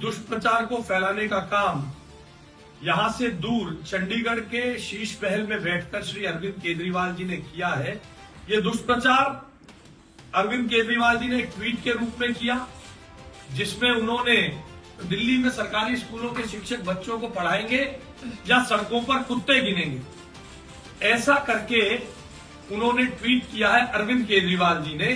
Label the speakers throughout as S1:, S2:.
S1: दुष्प्रचार को फैलाने का काम यहां से दूर चंडीगढ़ के शीश महल में बैठकर श्री अरविंद केजरीवाल जी ने किया है। ये दुष्प्रचार अरविंद केजरीवाल जी ने एक ट्वीट के रूप में किया, जिसमें उन्होंने दिल्ली में सरकारी स्कूलों के शिक्षक बच्चों को पढ़ाएंगे या सड़कों पर कुत्ते गिनेंगे, ऐसा करके उन्होंने ट्वीट किया है अरविंद केजरीवाल जी ने।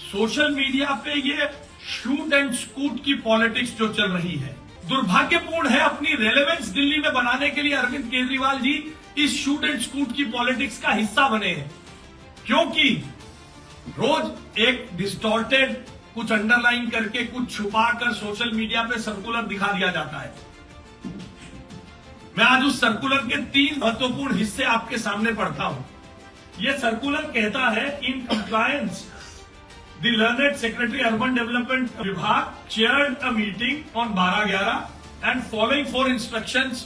S1: सोशल मीडिया पे ये शूट एंड स्कूट की पॉलिटिक्स जो चल रही है, दुर्भाग्यपूर्ण है। अपनी रेलेवेंस दिल्ली में बनाने के लिए अरविंद केजरीवाल जी इस शूट एंड स्कूट की पॉलिटिक्स का हिस्सा बने हैं, क्योंकि रोज एक डिस्टॉर्टेड, कुछ अंडरलाइन करके, कुछ छुपाकर सोशल मीडिया पे सर्कुलर दिखा दिया जाता है। मैं आज उस सर्कुलर के 3 महत्वपूर्ण हिस्से आपके सामने पढ़ता हूं। यह सर्कुलर कहता है, in compliance the learned secretary urban development विभाग chaired a meeting on 12/11 and following 4 instructions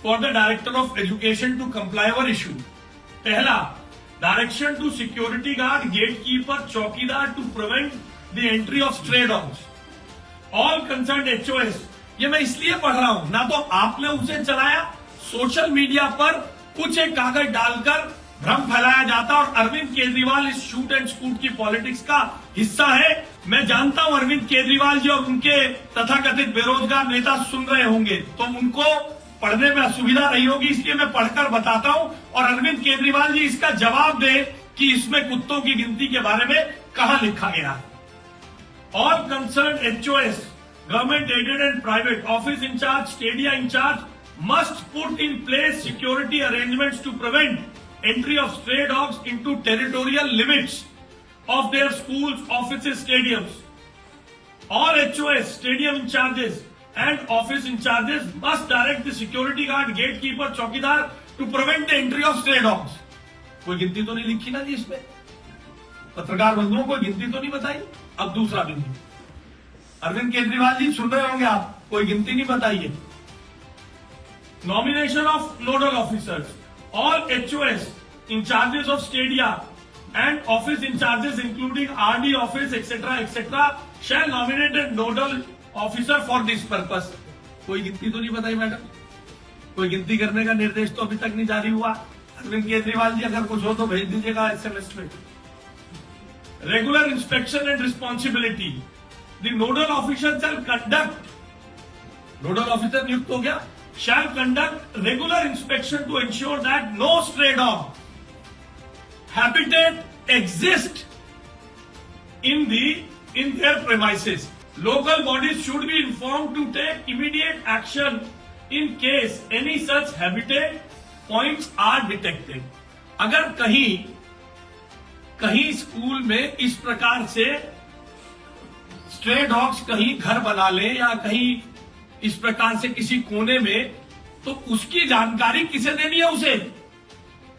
S1: for the director of education to comply were issue. पहला, direction to security guard, gatekeeper, chowkidar to prevent the entry of stray dogs. All concerned HOS. ये मैं इसलिए पढ़ रहा हूं, ना तो आपने उसे चलाया, सोशल मीडिया पर कुछ एक कागज डालकर भ्रम फैलाया जाता और अरविंद केजरीवाल इस शूट एंड स्कूट की पॉलिटिक्स का हिस्सा है। मैं जानता हूं अरविंद केजरीवाल जी और उनके तथाकथित बेरोजगार नेता सुन रहे होंगे, तो उनको पढ़ने में असुविधा रही होगी, इसलिए मैं पढ़कर बताता हूं और अरविंद केजरीवाल जी इसका जवाब दे कि इसमें कुत्तों की गिनती के बारे में कहां लिखा गया है। All concerned HOS, government aided and private, office incharge, stadia incharge must put in place security arrangements to prevent entry of stray dogs into territorial limits of their schools, offices, stadiums. All HOS, stadium in charges and office in charges must direct the security guard, gatekeeper, चौकीदार to prevent the entry of stray dogs. कोई गिनती तो नहीं लिखी ना जी इसमें? पत्रकार बंधुओं को गिनती तो नहीं बताई। अब दूसरा बिंदु, अरविंद केजरीवाल जी सुन रहे होंगे आप, कोई गिनती नहीं बताइए। Nomination of nodal officers. All HOS in charges of stadia and office in charges including RD office etc. shall nominate a nodal officer for this purpose. कोई गिनती तो नहीं बताई मैडम? कोई गिनती करने का निर्देश तो अभी तक नहीं जारी हुआ। अरविंद केजरीवाल जी अगर कुछ हो तो भेज दीजिएगा SMS में। Regular inspection and responsibility, the nodal officer shall conduct, nodal officer नियुक्त हो गया, shall conduct regular inspection to ensure that no stray dog habitat exists in their premises. Local bodies should be informed to take immediate action in case any such habitat points are detected. अगर कहीं school में इस प्रकार से stray dogs कहीं घर बना ले या कहीं इस प्रकार से किसी कोने में, तो उसकी जानकारी किसे देनी है? उसे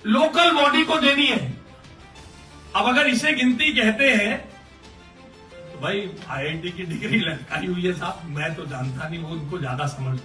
S1: लोकल बॉडी को देनी है। अब अगर इसे गिनती कहते हैं तो भाई IIT की डिग्री लटकाई हुई है साहब, मैं तो जानता नहीं, वो उनको ज्यादा समझ